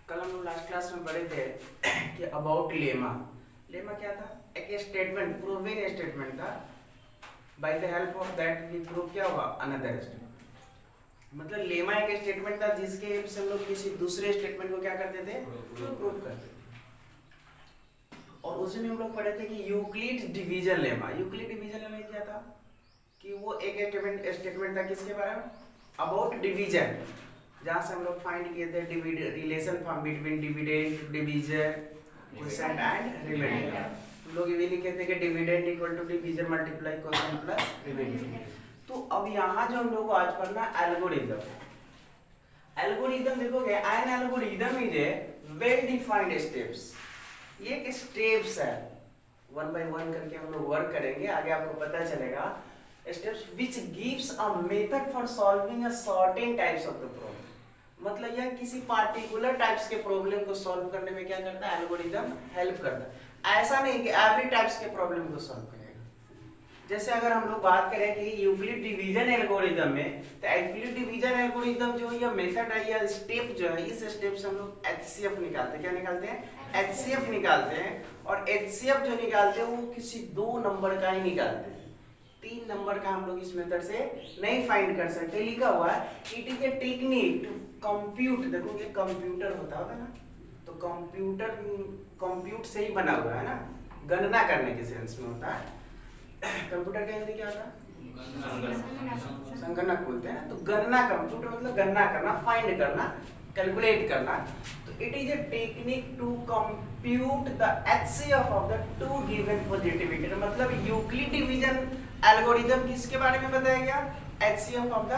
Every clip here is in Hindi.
कल हम लोग लास्ट क्लास में पढ़े थे कि अबाउट लेमा। लेमा क्या था? एक स्टेटमेंट, प्रूविंग स्टेटमेंट था। By the help of that we prove क्या हुआ? Another statement. मतलब लेमा एक स्टेटमेंट था जिसके हेल्प से हम लोग किसी दूसरे स्टेटमेंट को क्या करते थे? प्रूव करते थे। और उसमें हम लोग पढ़े थे कि Euclid division lemma. Euclid division lemma क्या था? कि वो एक स्टेटमेंट था किसके बारे में? अबाउट डिवीजन, जहाँ से हम लोग फाइंड किए थे relation between dividend, division, quotient and remainder. हम लोग ये भी लिखे थे कि dividend equal to division multiply quotient plus remainder. तो अब यहाँ जो हम लोग को आज पढ़ना एल्गोरिथम। एल्गोरिथम देखोगे, an algorithm is a well defined steps. ये एक स्टेप्स है, वन बाय वन करके हम लोग वर्क करेंगे, आगे आपको पता चलेगा। Steps which gives a method for solving a certain types of the problem. मतलब यह किसी पार्टिकुलर टाइप्स के प्रॉब्लम को सॉल्व करने में क्या करता है? एल्गोरिथम हेल्प करता है। ऐसा नहीं कि एवरी टाइप्स के प्रॉब्लम को सॉल्व करेगा। जैसे अगर हम लोग बात करें कि यूक्लिड डिवीजन एल्गोरिथम में, तो यूक्लिड डिवीजन एल्गोरिथम जो ये मेथड है या स्टेप जो है, इस स्टेप से हम लोग एचसीएफ निकालते हैं। क्या निकालते हैं? एचसीएफ निकालते हैं। और एचसीएफ जो निकालते हैं वो किसी दो नंबर का ही निकालते हैं। 3 नंबर का हम लोग इस मेथड से नहीं फाइंड कर सकते। लिखा हुआ है it is a technique to compute. देखो ये कंप्यूटर होता है ना, तो कंप्यूटर कंप्यूट से ही बना हुआ है ना, गणना करने के सेंस में होता है। कंप्यूटर का हिंदी क्या होता है? संगणक बोलते हैं। तो गणना, कंप्यूटर मतलब गणना करना, फाइंड करना, कैलकुलेट करना। तो it is a technique to compute the HCF of the two given positive integer. मतलब यूक्लिड डिवीजन एल्गोरिथम किसके बारे में बताया गया? HCF of the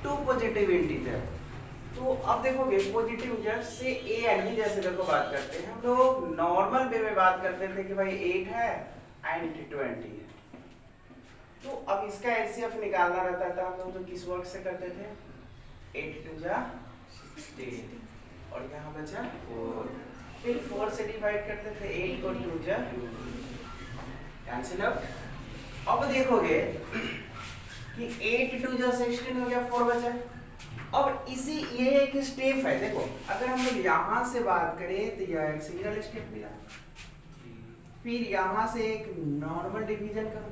two positive integer. तो अब देखोगे पॉजिटिव इंटीजर से ए एंड बी, जैसे देखो बात करते हैं हम लोग नॉर्मल वे में बात करते थे कि भाई 8 है एंड 20 है। तो अब इसका एचसीएफ निकालना रहता था हम लोग, तो किस वर्क से करते थे? 8 2 जा 16 और यहाँ बचा 4। फिर 4 से डिवाइड करते थे, 8 को 2 जा कैंसिल आउट। अब देखोगे कि 8 2 जा 16 हो गया, 4 बचा। अब इसी ये एक स्टेप है। देखो अगर हम लोग यहाँ से बात करें तो यह एक सिंगल स्टेप मिला, फिर यहाँ से एक नॉर्मल डिवीजन करो।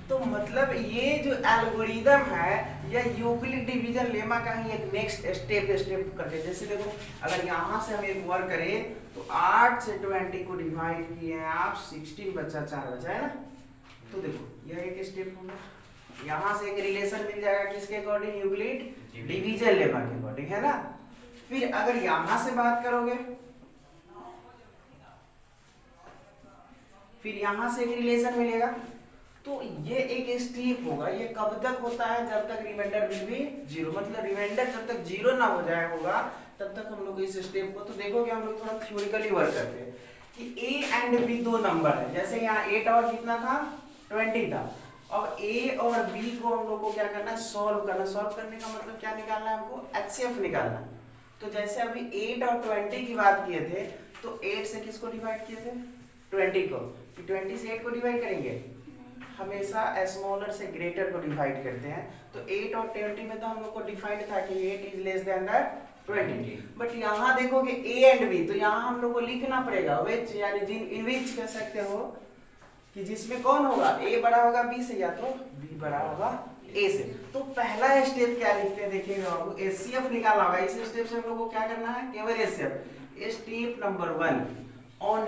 तो मतलब ये जो एल्गोरिथम है यह यूक्लिड डिवीजन लेमा का ही एक नेक्स्ट स्टेप करके। जैसे देखो अगर यहाँ से हम एक वर्क करें तो 8 से 20 को डिवाइड किए हैं आप, 16 बचा, 4 बचा है ना। तो देखो यह एक स्टेप होगा। यहाँ से एक रिलेशन मिल जाएगा किसके अकॉर्डिंग? यूक्लिड डिवीजन लेमा के अकॉर्डिंग, है ना। फिर अगर यहाँ से बात करोगे, फिर यहाँ से एक रिलेशन मिलेगा। तो ये एक स्टेप होगा। ये कब तक होता है? जब तक रिमाइंडर विल बी 0। मतलब रिमाइंडर जब तक 0 ना हो जाए होगा तब तक हम लोग इस स्टेप को, तो देखोगे हम लोग थोड़ा थ्योरेटिकली वर्क करते हैं कि a एंड b दो नंबर है। जैसे यहाँ 8 और कितना था? 20 था। अब a और b को हम लोग को क्या करना है? सॉल्व करना। सॉल्व करने का मतलब क्या निकालना है हमको? एचसीएफ निकालना। तो जैसे अभी 8 और 20 की बात किए थे, तो 8 से किसको डिवाइड किए थे? 20 को। 20 से 8 को डिवाइड करेंगे, हमेशा स्मॉलर से ग्रेटर को डिवाइड करते हैं। तो 8 और 20 में तो हम लोग को डिफाइंड था कि 8 इज लेस देन 20। बट यहाँ देखोगे a एंड b, तो यहाँ हम लोग को लिखना पड़ेगा विच, यानी जिन इन विच कह सकते हो कि जिसमें कौन होगा? a बड़ा होगा b से या तो b बड़ा होगा a से। तो पहला स्टेप क्या लिखते हैं देखिएगा बाबू, एचसीएफ निकालना होगा। इस स्टेप से हम लोग को क्या करना है? केवल HCF. Step number 1 on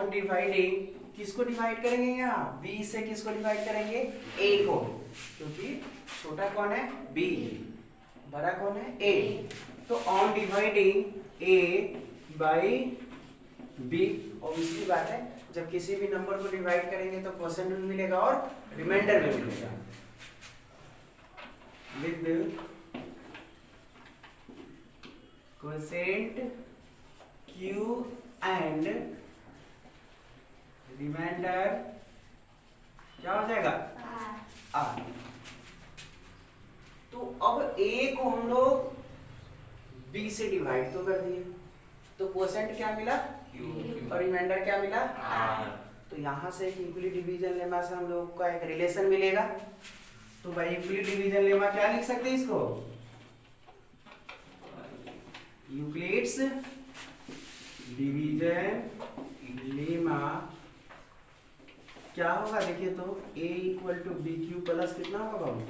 dividing किसको डिवाइड करेंगे? यहाँ b से किसको डिवाइड करेंगे? a को, क्योंकि छोटा कौन है? b, बड़ा कौन है? a। तो on dividing a by b, obviously बात है जब किसी भी नंबर को डिवाइड करेंगे तो क्वोशिएंट में मिलेगा और रिमाइंडर में मिलेगा। With quotient q and remainder क्या हो जाएगा? r। तो अब a को हम लोग b से डिवाइड तो कर दिए, तो क्वोशिएंट क्या मिला? q और रिमाइंडर क्या मिला? r। तो यहाँ से एक यूक्लिड डिवीजन लेमा से हम लोग का एक रिलेशन मिलेगा। तो तो भाई यूक्लिड डिवीजन लेमा क्या लिख सकते हैं इसको, यूक्लिड्स डिवीजन लेमा क्या होगा देखिए तो a equal to B Q plus कितना होगा बाबू,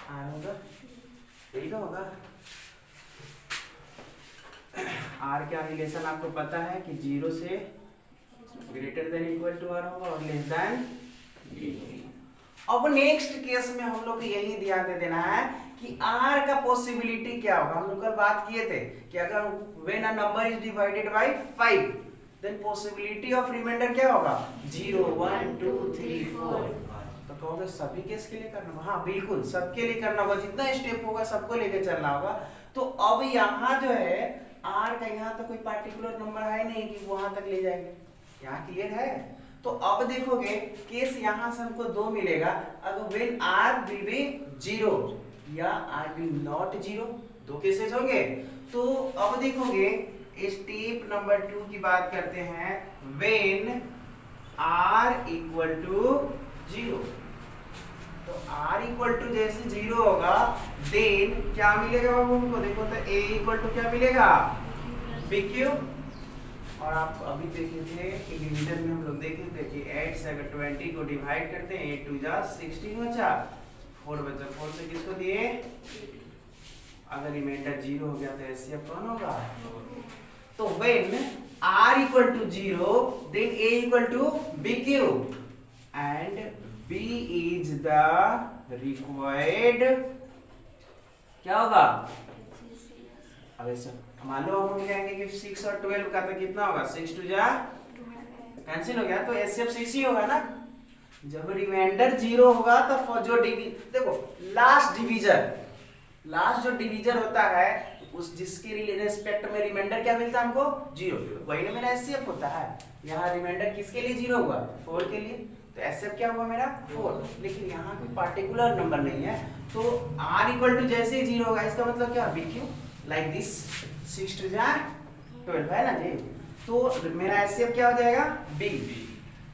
आर होगा, यही तो होगा। आर क्या रिलेशन आपको पता है कि 0 से greater than equal to R होगा और लेस देन। अब नेक्स्ट केस में हम लोग को यही ध्यान दे देना है कि आर का पॉसिबिलिटी क्या होगा। हम लोग कल बात किए थे कि अगर when a number is divided by 5 then possibility of remainder क्या होगा 0 1 2 3 4। तो कहोगे सभी केस के लिए करना होगा, हाँ बिल्कुल सबके लिए करना होगा, जितना स्टेप होगा सबको लेके चलना होगा। तो अब यहाँ जो है आर का यहाँ तो कोई पार्टिकुलर नंबर है नहीं कि वहां तक ले जाएंगे, यहाँ क्लियर है। तो अब देखोगे केस यहाँ से हमको 2 मिलेगा, अगर व्हेन आर विल बी 0 या आर विल नॉट 0, 2 केसेस होंगे। तो अब देखोगे स्टेप नंबर 2 की बात करते हैं, व्हेन आर इक्वल टू 0। तो r इक्वल टू जैसे 0 होगा देन क्या मिलेगा बाबू हमको, देखो तो a इक्वल टू क्या मिलेगा bq। और आप अभी देखे थे कि डिवीजन में हम लोग देखे थे कि 8 से अगर 20 को डिवाइड करते हैं 8 2 जा 16 बचा, 4 बचा, 4 से किसको दिए, अगर रिमाइंडर 0 हो गया तो एचसीएफ कौन होगा। तो when r equal to 0 then a equal to bq and b is the required क्या होगा। अब ऐसा मान लो हम कहेंगे कि 6 और 12 का तो कितना होगा, 6 2 जा कैंसिल हो गया, तो एचसीएफ 6 ही होगा ना। जब रिमाइंडर 0 होगा तो जो देखो लास्ट जो डिवीजर होता है उस जिसके रिस्पेक्ट में रिमाइंडर क्या मिलता है हमको 0, वही ना मेरा एचसीएफ होता है। यहाँ रिमाइंडर किसके लिए 0 हुआ, 4 के लिए, तो एचसीएफ क्या हुआ मेरा 4। लेकिन यहाँ कोई पार्टिकुलर नंबर नहीं है, तो r इक्वल टू जैसे ही 0 होगा इसका मतलब क्या bq लाइक दिस 6 2 जा 12 है ना जी। तो मेरा एचसीएफ क्या हो जाएगा b।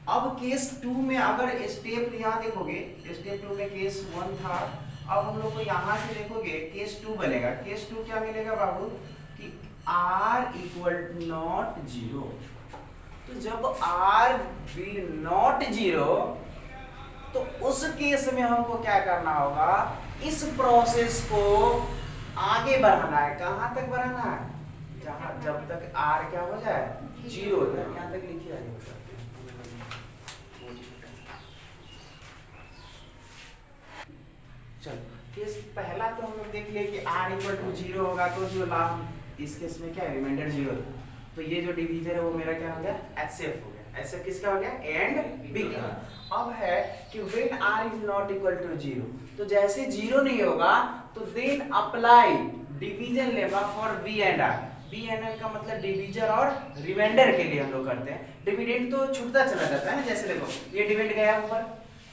अब केस 2 में अगर स्टेप यहाँ देखोगे, स्टेप 2 में केस 1 था, अब हम लोग को यहाँ से देखोगे केस 2 बनेगा। केस 2 क्या मिलेगा बाबू कि r इक्वल नॉट 0। तो जब r विल नॉट 0 तो उस केस में हमको क्या करना होगा, इस प्रोसेस को आगे बढ़ाना है। कहां तक बढ़ाना है, जहां जब तक r क्या हो जाए 0 हो जाए, यहां तक लिखिए आगे। चलो केस पहला तो हम लोग देख लिए कि r इक्वल टू 0 होगा तो जो लास्ट इस केस में क्या है रिमाइंडर 0, तो ये जो डिवीजर है वो मेरा क्या हो गया एचसीएफ हो गया। एचसीएफ किसका हो गया एंड बी का। अब है कि when r is not equal to 0, तो जैसे 0 नहीं होगा तो then apply division lemma for b and r। b and r का मतलब डिवीजर और रिमाइंडर के लिए हम लोग करते हैं। डिविडेंड तो छूटता चला जाता है ना, जैसे देखो ये डिविडेंड गया ऊपर,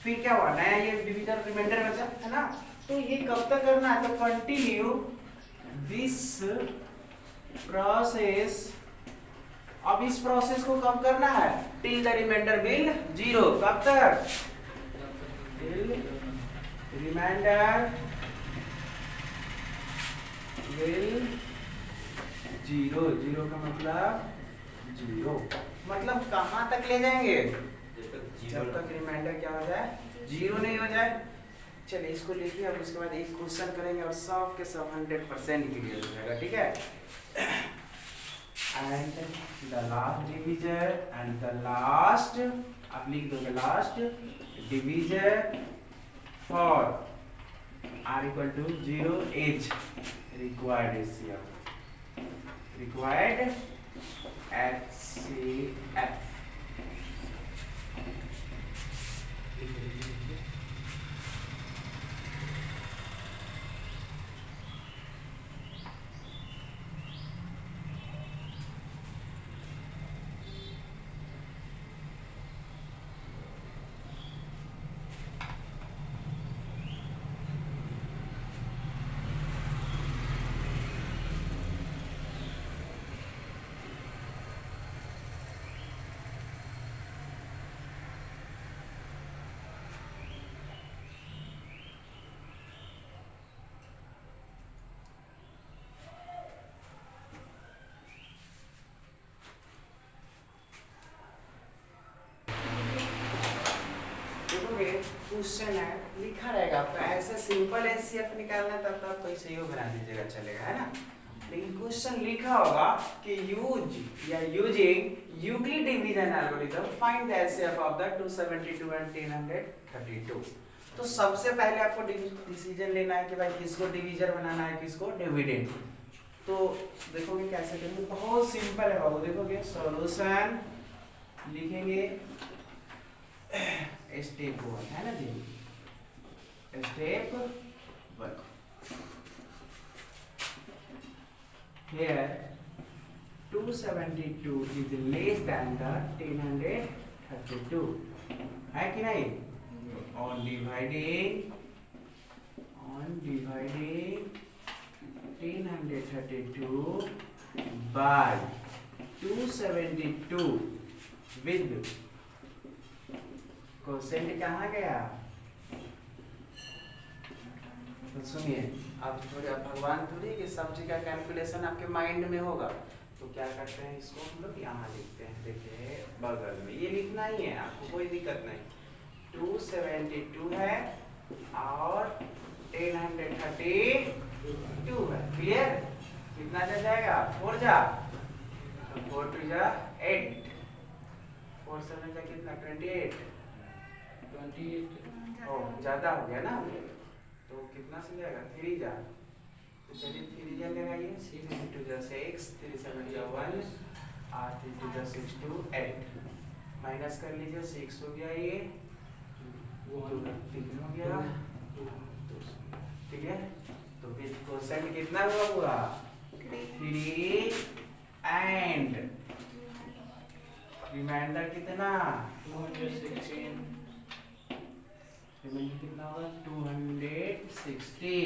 फिर क्या हुआ नया ये डिवीजर रिमाइंडर बचा है ना। तो ये कब तक करना है, तो कंटिन्यू दिस प्रोसेस। अब इस प्रोसेस को कब करना है, टिल द रिमाइंडर विल 0। कब तक, टिल रिमाइंडर विल 0। 0 का मतलब 0 मतलब कहां तक ले जाएंगे, जब तक रिमाइंडर क्या हो जाए 0 नहीं हो जाए। चलिए इसको लिखिए, अब उसके बाद एक क्वेश्चन करेंगे और सब के सब 100% क्लियर हो जाएगा, ठीक है। And the last divisor and the last, आप लिख दोगे last divisor for r equal to 0 is required HCF, required HCF. पे क्वेश्चन है लिखा रहेगा आपका, ऐसे सिंपल एचसीएफ निकालना है तब तो आप कोई सही बना दीजिएगा चलेगा, है ना। लेकिन क्वेश्चन लिखा होगा कि using Euclid division algorithm find the HCF of the 272 and 1032। तो सबसे पहले आपको डिसीजन लेना है कि भाई किसको डिवीजर बनाना है, किसको डिविडेंड। तो देखोगे कैसे करेंगे, बहुत सिंपल है बाबू। देखोगे सॉल्यूशन लिखेंगे स्टेप 1, है ना जी, step 1। Here 272 is less than the 1032, है कि नहीं। On dividing 1032 by 272 with question कहाँ गया। तो सुनिए, आप थोड़े भगवान थोड़ी कि सब चीज का कैलकुलेशन आपके माइंड में होगा। तो क्या करते हैं, इसको हम लोग यहाँ लिखते हैं, देखिए बगल में ये लिखना ही है, आपको कोई दिक्कत नहीं। 272 है और 1032 है, क्लियर। कितना जा जाएगा, 4 जा, तो 4 2 जा 8, 4 7 जा कितना 28 ज्यादा हो गया ना, तो कितना से जाएगा 3 जा, तो चलिए 3 जा लगाइए, 6 2 जा 6, 3 7 जा 1 और 3 2 जा 6 2 8, माइनस कर लीजिए 6 हो गया, ये 3 हो गया, ठीक है। तो फिर क्वेश्चन कितना हुआ 3 एंड रिमाइंडर कितना 216, कितना होगा 216।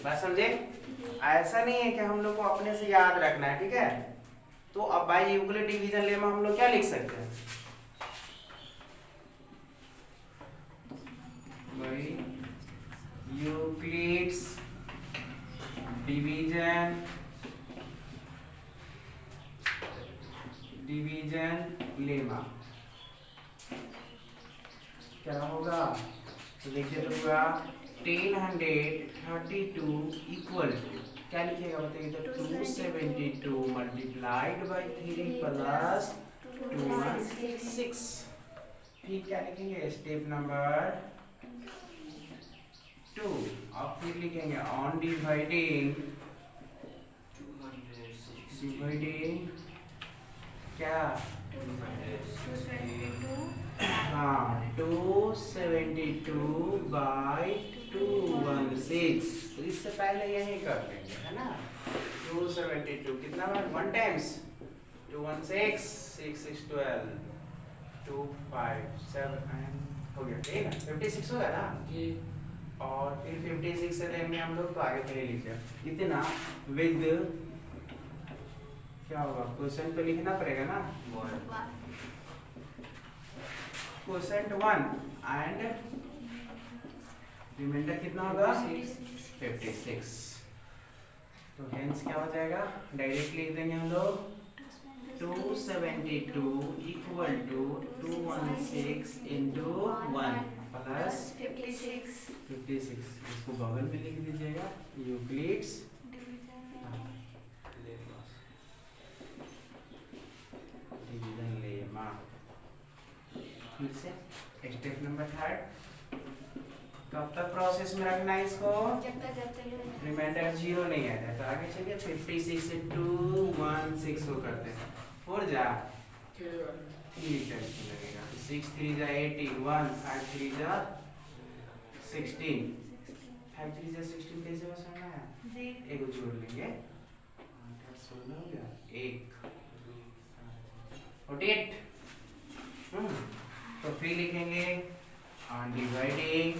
बात समझे। ऐसा नहीं है कि हम लोग को अपने से याद रखना है, ठीक है। तो अब बाय यूक्लिड डिवीजन लेमा हम लोग क्या लिख सकते हैं, बाय यूक्लिड्स डिवीजन लेमा क्या होगा। तो देखिए तो पूरा 1032 इक्वल टू क्या लिखेगा बताइए, तो 272 मल्टीप्लाइड बाई 3 प्लस 216। फिर क्या लिखेंगे स्टेप नंबर 2, अब फिर लिखेंगे ऑन डिवाइडिंग क्या, हाँ 272 बाई 216। तो इससे पहले यही कर देंगे, है ना। 272 कितना बार 1 टाइम्स 216 6 6 12 2 5 7 हो गया, ठीक है 56 होगा ना जी। और फिर 56 से लेंगे हम लोग, तो आगे चलिए लीजिए इतना विद क्या होगा, क्वेश्चन पे लिखना पड़ेगा ना, क्वेश्चन 1 एंड रिमाइंडर कितना होगा 56। तो हेंस क्या हो जाएगा, डायरेक्ट लिख देंगे हम लोग 272 इक्वल टू 216 इंटू 1 प्लस 56। इसको बगल में लिख दीजिएगा यूक्लिड्स डिवीजन लेमा। फिर से स्टेप नंबर 3, कब तक प्रोसेस में रखना है इसको, जब तक रिमाइंडर 0 नहीं आ जाए। तो आगे चलिए 56 से 216 को करते हैं, 4 जा 3 टेंशन लगेगा, 6 3 जा 81, 5 3 जा 16, 5 3 जा 16 कैसे बसाना है, एक जोड़ लेंगे 16 हो गया 1 48। तो फिर लिखेंगे ऑन डिवाइडिंग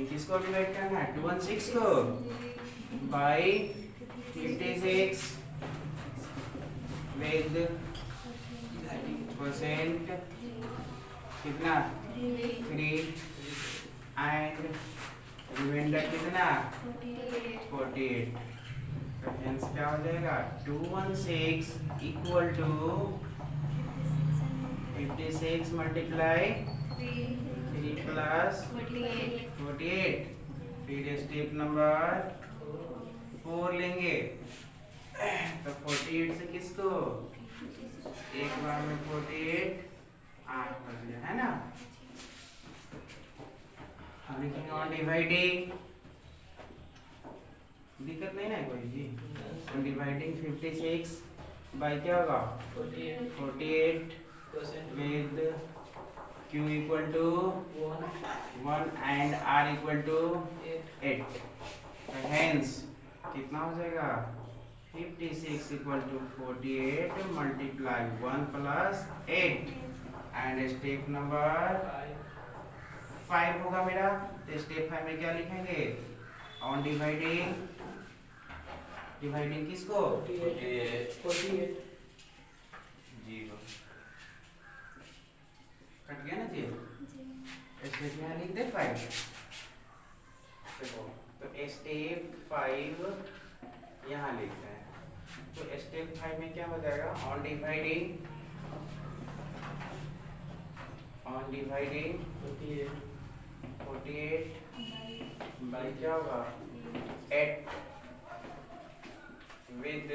किसको डिवाइड करना है 216 को बाई 56 विद परसेंट कितना 3 एंड रिमाइंडर कितना 48। तो हेंस क्या हो जाएगा 216 इक्वल टू 56 मल्टीप्लाई 3 प्लस 48। फिर स्टेप नंबर 4 लेंगे, तो 48 से किसको एक बार में 48 8 बच गया है ना। हम लिखेंगे ऑन डिवाइडिंग, दिक्कत नहीं ना है कोई जी। ऑन डिवाइडिंग 56 बाई क्या होगा 48 with q equal to 1 and r equal to 8। Hence कितना हो जाएगा 56 equal to 48 multiply 1 plus 8 and step number 5 होगा मेरा। तो स्टेप 5 में क्या लिखेंगे ऑन डिवाइडिंग, डिवाइडिंग किसको 48 जीरो कट गया ना जी। स्टेप में लिख दे 5। तो स्टेप 5 यहाँ लिखते हैं। तो स्टेप 5 में क्या हो जाएगा on dividing, on dividing 48 by क्या होगा 8 विद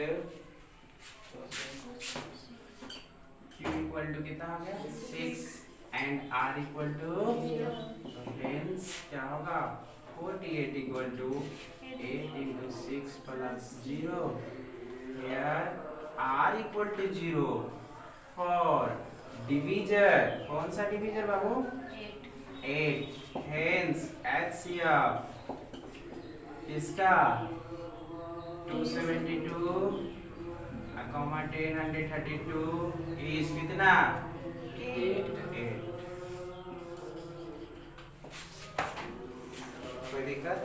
q इक्वल टू कितना हो गया 6 and r equal to, hence क्या होगा 48 equal to 8 into 6 plus 0। Here r equal to 0 for divisor, कौन सा डिवीजर बाबू 8। हेंस HCF इसका 272 कॉमा 10 132 इज कितना 8। कोई दिक्कत